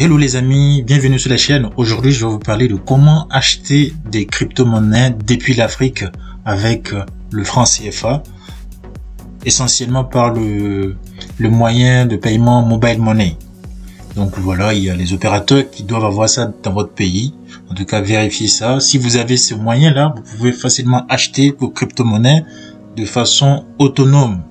Hello les amis, bienvenue sur la chaîne. Aujourd'hui, je vais vous parler de comment acheter des crypto-monnaies depuis l'Afrique avec le franc CFA, essentiellement par le moyen de paiement mobile money. Donc voilà, il y a les opérateurs qui doivent avoir ça dans votre pays. En tout cas, vérifiez ça. Si vous avez ce moyen-là, vous pouvez facilement acheter vos crypto-monnaies de façon autonome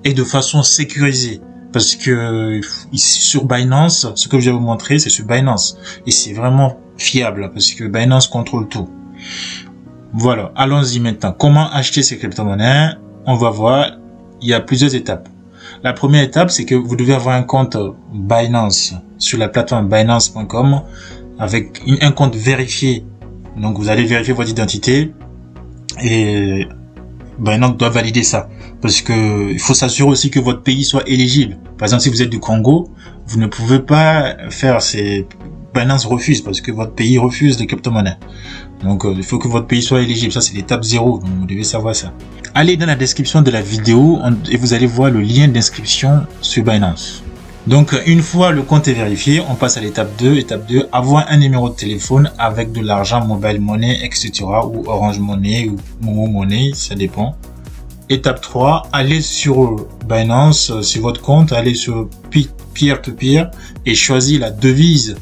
et de façon sécurisée. Parce que sur Binance, ce que je vais vous montrer, c'est sur Binance. Et c'est vraiment fiable parce que Binance contrôle tout. Voilà, allons-y maintenant. Comment acheter ces crypto-monnaies? On va voir, il y a plusieurs étapes. La première étape, c'est que vous devez avoir un compte Binance sur la plateforme Binance.com avec un compte vérifié. Donc vous allez vérifier votre identité et Binance doit valider ça. Parce que il faut s'assurer aussi que votre pays soit éligible. Par exemple, si vous êtes du Congo, vous ne pouvez pas faire Binance refuse parce que votre pays refuse les crypto-monnaies. Donc, il faut que votre pays soit éligible. Ça, c'est l'étape 0. Donc, vous devez savoir ça. Allez dans la description de la vidéo et vous allez voir le lien d'inscription sur Binance. Donc, une fois le compte est vérifié, on passe à l'étape 2. Étape 2, avoir un numéro de téléphone avec de l'argent mobile money, etc. ou Orange Money ou Momo Money, ça dépend. Étape 3, allez sur Binance, sur votre compte, allez sur peer-to-peer et choisir la devise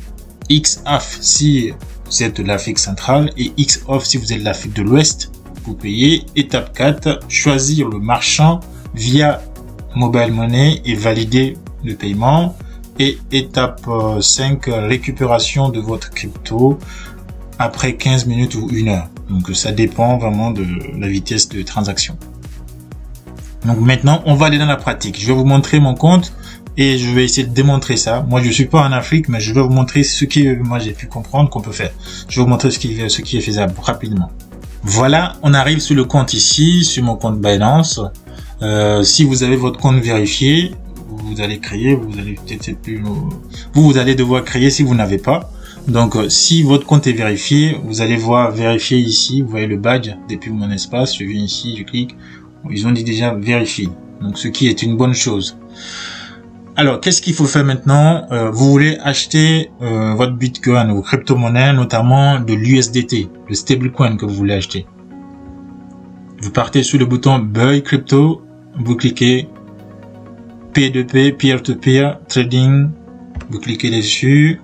XAF si vous êtes de l'Afrique centrale et XOF si vous êtes de l'Afrique de l'Ouest. Vous payez. Étape 4, choisir le marchand via Mobile Money et valider le paiement. Et étape 5, récupération de votre crypto après 15 minutes ou 1 heure. Donc ça dépend vraiment de la vitesse de transaction. Donc maintenant, on va aller dans la pratique. Je vais vous montrer mon compte et je vais essayer de démontrer ça. Moi, je suis pas en Afrique, mais je vais vous montrer ce que moi j'ai pu comprendre qu'on peut faire. Je vais vous montrer ce qui est faisable rapidement. Voilà, on arrive sur le compte ici, sur mon compte Binance. Si vous avez votre compte vérifié, vous allez créer, vous allez devoir créer si vous n'avez pas. Donc, si votre compte est vérifié, vous allez voir vérifier ici. Vous voyez le badge depuis mon espace. Je viens ici, je clique. Ils ont dit déjà vérifier, donc ce qui est une bonne chose. Alors, qu'est-ce qu'il faut faire maintenant? Vous voulez acheter votre Bitcoin ou crypto-monnaie, notamment de l'USDT, le stablecoin que vous voulez acheter. Vous partez sur le bouton Buy Crypto, vous cliquez P2P, Peer-to-Peer Trading, vous cliquez dessus,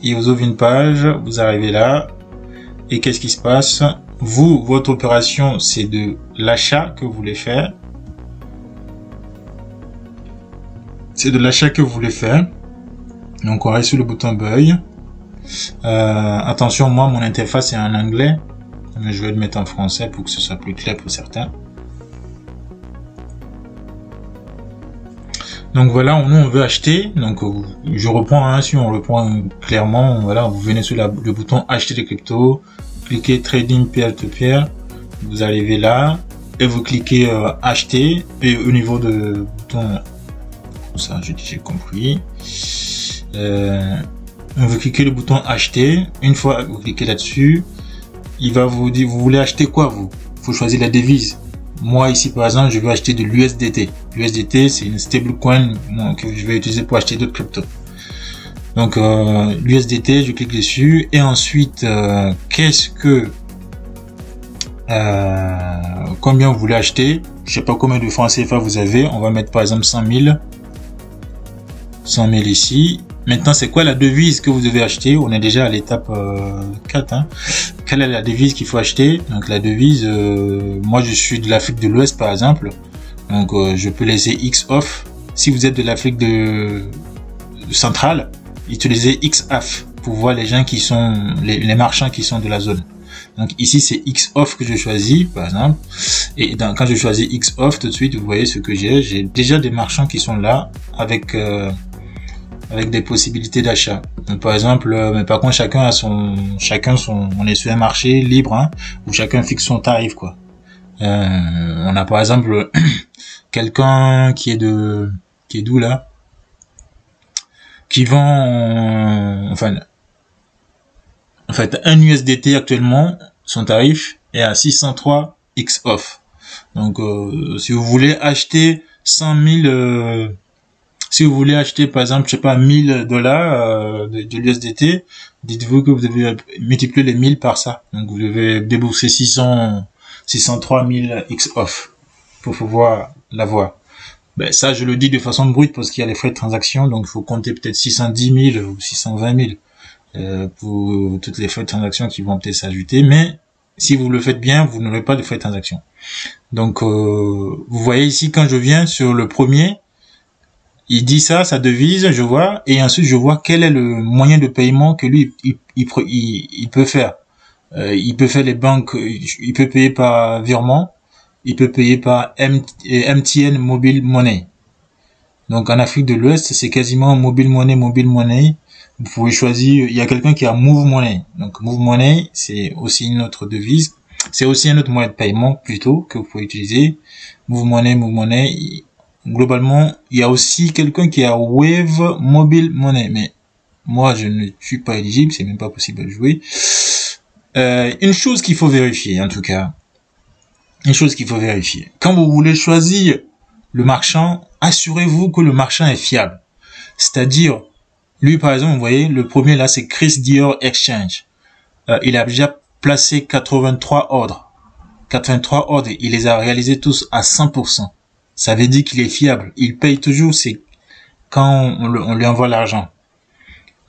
il vous ouvre une page, vous arrivez là, et qu'est-ce qui se passe? Vous, votre opération, c'est de l'achat que vous voulez faire. C'est de l'achat que vous voulez faire. Donc, on reste sur le bouton Buy. Attention, moi, mon interface est en anglais. Mais je vais le mettre en français pour que ce soit plus clair pour certains. Donc, voilà, nous, on veut acheter. Donc, je reprends, hein, si on reprend clairement, voilà, vous venez sur le bouton Acheter des cryptos. Cliquez Trading Peer-to-Peer, vous arrivez là et vous cliquez Acheter et au niveau de bouton, ça j'ai compris, vous cliquez le bouton Acheter. Une fois vous cliquez là-dessus, il va vous dire vous voulez acheter quoi vous. Faut choisir la devise. Moi ici par exemple je veux acheter de l'USDT. L'USDT c'est une stablecoin que je vais utiliser pour acheter d'autres cryptos. Donc l'USDT, je clique dessus et ensuite combien vous voulez acheter? Je sais pas combien de francs CFA vous avez. On va mettre par exemple 100 000 ici. Maintenant, c'est quoi la devise que vous devez acheter? On est déjà à l'étape 4. Hein. Quelle est la devise qu'il faut acheter? Donc la devise, moi je suis de l'Afrique de l'Ouest par exemple. Donc je peux laisser XOF. Si vous êtes de l'Afrique de centrale, utilisez XAF pour voir les gens qui sont les marchands qui sont de la zone. Donc ici c'est XOF que je choisis par exemple et quand je choisis XOF tout de suite vous voyez ce que j'ai déjà des marchands qui sont là avec des possibilités d'achat. Donc par exemple mais par contre on est sur un marché libre hein, où chacun fixe son tarif quoi. On a par exemple quelqu'un qui est d'où là, qui vend, en fait, un USDT actuellement, son tarif est à 603 XOF. Donc, si vous voulez acheter 100 000 Si vous voulez acheter, par exemple, je sais pas, $1000 de l'USDT, dites-vous que vous devez multiplier les 1000 par ça. Donc, vous devez débourser 603 000 X off pour pouvoir l'avoir. Ben, ça, je le dis de façon brute parce qu'il y a les frais de transaction, donc il faut compter peut-être 610 000 ou 620 000 pour toutes les frais de transaction qui vont peut-être s'ajouter. Mais si vous le faites bien, vous n'aurez pas de frais de transaction. Donc, vous voyez ici, quand je viens sur le premier, il dit ça, sa devise, je vois, et ensuite je vois quel est le moyen de paiement que lui, il peut faire. Il peut faire les banques, il peut payer par virement, il peut payer par MTN Mobile Money. Donc en Afrique de l'Ouest, c'est quasiment Mobile Money. Vous pouvez choisir, il y a quelqu'un qui a Move Money. Donc Move Money, c'est aussi une autre devise. C'est aussi un autre moyen de paiement plutôt que vous pouvez utiliser. Move Money. Globalement, il y a aussi quelqu'un qui a Wave Mobile Money. Mais moi, je ne suis pas éligible, c'est même pas possible de jouer. Une chose qu'il faut vérifier, en tout cas. Quand vous voulez choisir le marchand, assurez-vous que le marchand est fiable. C'est-à-dire, lui, par exemple, vous voyez, le premier là, c'est Chris Dior Exchange. Il a déjà placé 83 ordres. Il les a réalisés tous à 100%. Ça veut dire qu'il est fiable. Il paye toujours, c'est quand on lui envoie l'argent.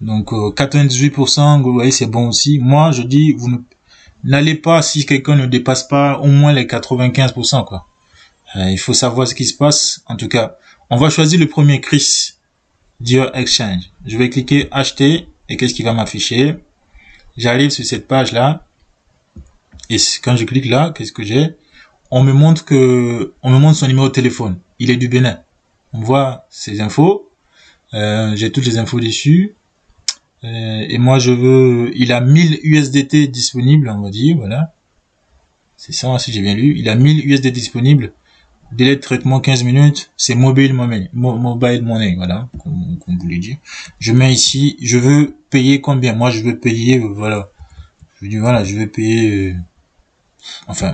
Donc, 98%, vous voyez, c'est bon aussi. Moi, je dis, vous n'allez pas si quelqu'un ne dépasse pas au moins les 95%, quoi. Il faut savoir ce qui se passe. En tout cas, on va choisir le premier, Chris Dior Exchange. Je vais cliquer acheter et qu'est-ce qui va m'afficher? J'arrive sur cette page là et quand je clique là, qu'est-ce que j'ai? On me montre son numéro de téléphone. Il est du Bénin. On voit ses infos. J'ai toutes les infos dessus. Et moi il a 1000 USDT disponibles, on va dire, voilà. C'est ça, si j'ai bien lu. Il a 1000 USDT disponibles. Délai de traitement 15 minutes. C'est mobile money, voilà, comme vous l'ai dit. Je mets ici, je veux payer combien? Moi, je veux payer, voilà. Je dis, voilà, je veux payer,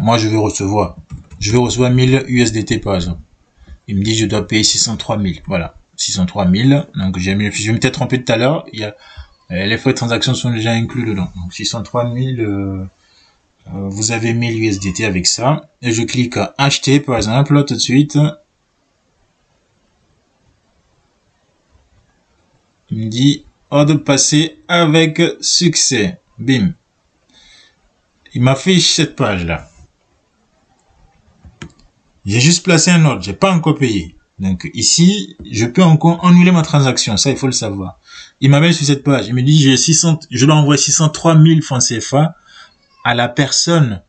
moi, je veux recevoir 1000 USDT, par exemple. Il me dit, je dois payer 603 000. Voilà. 603 000. Donc, je m'étais trompé tout à l'heure. Les frais de transaction sont déjà inclus dedans. Donc, 603 000, vous avez 1000 USDT avec ça. Et je clique à acheter, par exemple, là, tout de suite. Il me dit, ordre passé avec succès. Bim. Il m'affiche cette page-là. J'ai juste placé un ordre. J'ai pas encore payé. Donc, ici, je peux encore annuler ma transaction. Ça, il faut le savoir. Il m'amène sur cette page. Il me dit, je dois envoyer 603 000 francs CFA à la personne.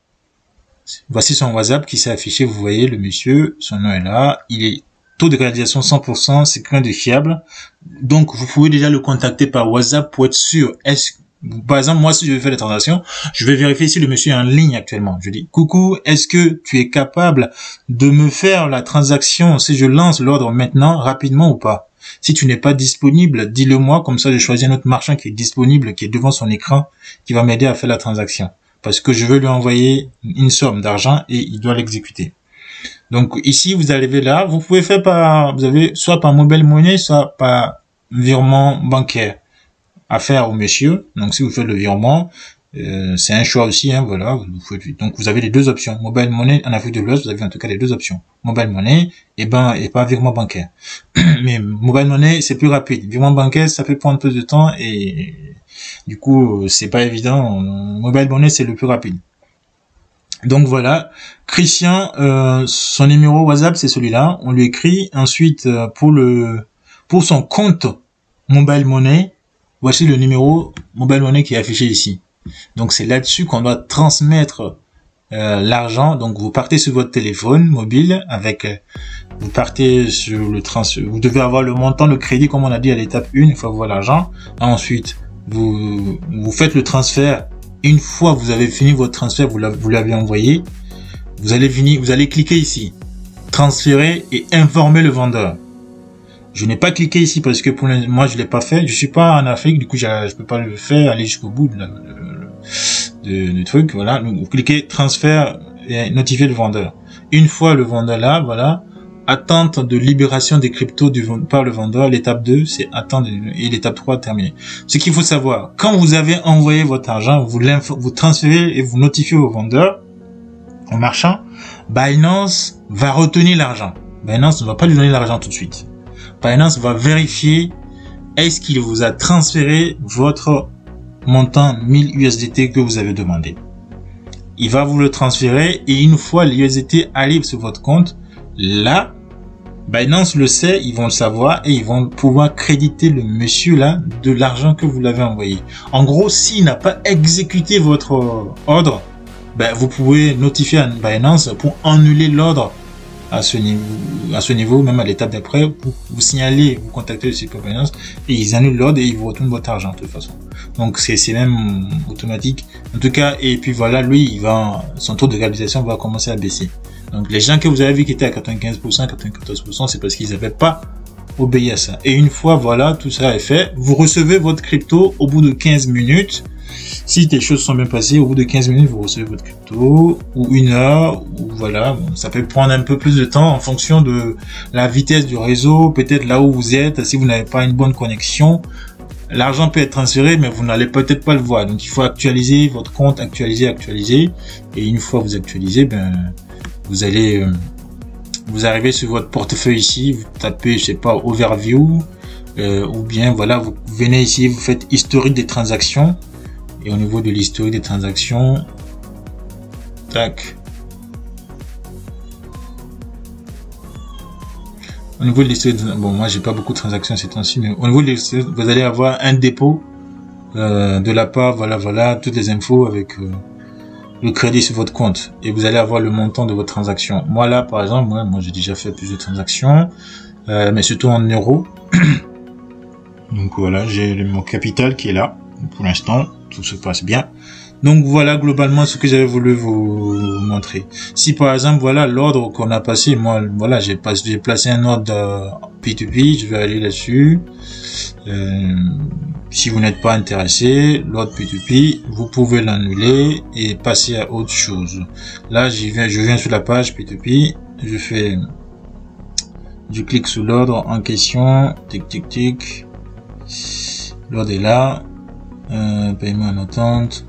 Voici son WhatsApp qui s'est affiché. Vous voyez, le monsieur, son nom est là. Il est taux de réalisation 100%. C'est quelqu'un de fiable. Donc, vous pouvez déjà le contacter par WhatsApp pour être sûr. Par exemple, moi, si je veux faire les transactions, je vais vérifier si le monsieur est en ligne actuellement. Je dis, coucou, est-ce que tu es capable de me faire la transaction si je lance l'ordre maintenant, rapidement ou pas? Si tu n'es pas disponible, dis-le moi, comme ça je choisis un autre marchand qui est disponible, qui est devant son écran, qui va m'aider à faire la transaction. Parce que je veux lui envoyer une somme d'argent et il doit l'exécuter. Donc ici, vous arrivez là, vous pouvez faire vous avez soit par mobile money, soit par virement bancaire à faire au monsieur. Donc si vous faites le virement, c'est un choix aussi, hein, voilà. Donc vous avez les deux options. Mobile money en Afrique de l'Ouest, vous avez en tout cas les deux options. Mobile money et pas virement bancaire. Mais mobile money c'est plus rapide. Virement bancaire ça peut prendre plus de temps et du coup c'est pas évident. Mobile money c'est le plus rapide. Donc voilà, Christian, son numéro WhatsApp c'est celui-là. On lui écrit ensuite pour son compte mobile money. Voici le numéro mobile money qui est affiché ici. Donc c'est là-dessus qu'on doit transmettre l'argent. Donc vous partez sur votre téléphone mobile vous partez sur le transfert. Vous devez avoir le montant, le crédit comme on a dit à l'étape 1, il faut avoir l'argent. Ensuite, vous faites le transfert. Une fois que vous avez fini votre transfert, vous l'avez envoyé. Vous allez cliquer ici, transférer et informer le vendeur. Je n'ai pas cliqué ici parce que moi je l'ai pas fait. Je suis pas en Afrique, du coup je peux pas le faire, aller jusqu'au bout du truc. Voilà, donc vous cliquez transfert et notifier le vendeur. Une fois le vendeur là, voilà, attente de libération des cryptos par le vendeur. L'étape 2, c'est attendre, et l'étape 3, terminé. Ce qu'il faut savoir, quand vous avez envoyé votre argent, vous transférez et vous notifiez au vendeur, au marchand, Binance va retenir l'argent. Binance ne va pas lui donner l'argent tout de suite. Binance va vérifier est-ce qu'il vous a transféré votre montant 1000 USDT que vous avez demandé. Il va vous le transférer et une fois l'USDT arrive sur votre compte, là, Binance le sait, ils vont le savoir et ils vont pouvoir créditer le monsieur là de l'argent que vous l'avez envoyé. En gros, s'il n'a pas exécuté votre ordre, ben, vous pouvez notifier à Binance pour annuler l'ordre à ce niveau, même à l'étape d'après, vous signalez, vous contactez le site Binance et ils annulent l'ordre et ils vous retournent votre argent de toute façon. Donc c'est même automatique. En tout cas, et puis voilà, lui, son taux de capitalisation va commencer à baisser. Donc les gens que vous avez vu qui étaient à 95%, 94%, c'est parce qu'ils n'avaient pas obéi à ça. Et une fois, voilà, tout ça est fait, vous recevez votre crypto au bout de 15 minutes. Si les choses sont bien passées, au bout de 15 minutes, vous recevez votre crypto, ou 1 heure, ou voilà, bon, ça peut prendre un peu plus de temps en fonction de la vitesse du réseau, peut-être là où vous êtes, si vous n'avez pas une bonne connexion, l'argent peut être transféré, mais vous n'allez peut-être pas le voir. Donc il faut actualiser votre compte, actualiser, et une fois vous actualisez, ben, vous allez, vous arrivez sur votre portefeuille ici, vous tapez, je sais pas, Overview, ou bien voilà, vous venez ici, vous faites historique des transactions. Et au niveau de l'historique des transactions, tac. Au niveau de l'historique, bon, moi j'ai pas beaucoup de transactions ces temps-ci, mais au niveau de l'historique, vous allez avoir un dépôt de la part, voilà, toutes les infos avec le crédit sur votre compte. Et vous allez avoir le montant de votre transaction. Moi là, par exemple, moi j'ai déjà fait plusieurs transactions, mais surtout en euros. Donc voilà, j'ai mon capital qui est là. Pour l'instant, tout se passe bien. Donc voilà globalement ce que j'avais voulu vous montrer. Si par exemple voilà l'ordre qu'on a passé, moi voilà j'ai placé un ordre P2P, je vais aller là-dessus. Si vous n'êtes pas intéressé, l'ordre P2P, vous pouvez l'annuler et passer à autre chose. Là je viens sur la page P2P, je clique sur l'ordre en question, tic. L'ordre est là. Paiement en attente.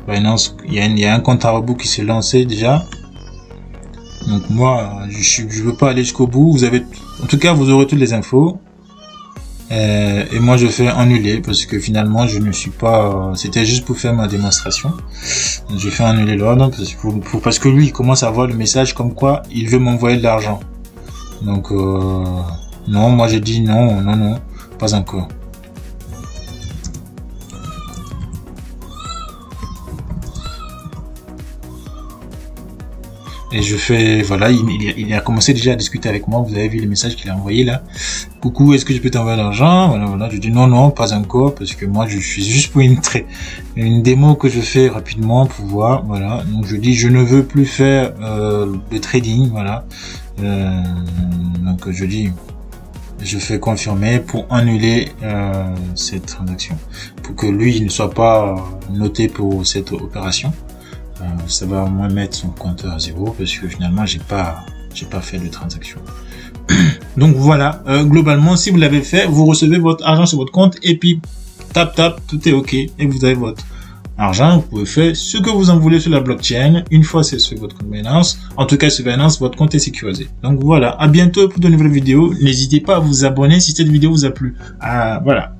Binance, il y a un compte à rebours qui s'est lancé déjà. Donc moi, je veux pas aller jusqu'au bout. En tout cas, vous aurez toutes les infos. Et moi, je fais annuler parce que finalement, je ne suis pas. C'était juste pour faire ma démonstration. Donc, je fais annuler l'ordre parce que lui, il commence à avoir le message comme quoi il veut m'envoyer de l'argent. Donc non, moi j'ai dit non, pas encore. Et je fais, voilà, il a commencé déjà à discuter avec moi. Vous avez vu les messages qu'il a envoyé là. Coucou, est-ce que je peux t'envoyer l'argent? Voilà. Je dis non, pas encore, parce que moi je suis juste pour une démo que je fais rapidement pour voir. Voilà. Donc je dis je ne veux plus faire de trading. Voilà. Donc je dis je fais confirmer pour annuler cette transaction, pour que lui il ne soit pas noté pour cette opération. Ça va au moins mettre son compteur à 0 parce que finalement j'ai pas fait de transaction. Donc voilà, globalement si vous l'avez fait, vous recevez votre argent sur votre compte et puis tap, tout est ok et vous avez votre argent. Vous pouvez faire ce que vous en voulez sur la blockchain. Une fois c'est sur votre compte Binance, en tout cas sur Binance, votre compte est sécurisé. Donc voilà, à bientôt pour de nouvelles vidéos. N'hésitez pas à vous abonner si cette vidéo vous a plu. Voilà.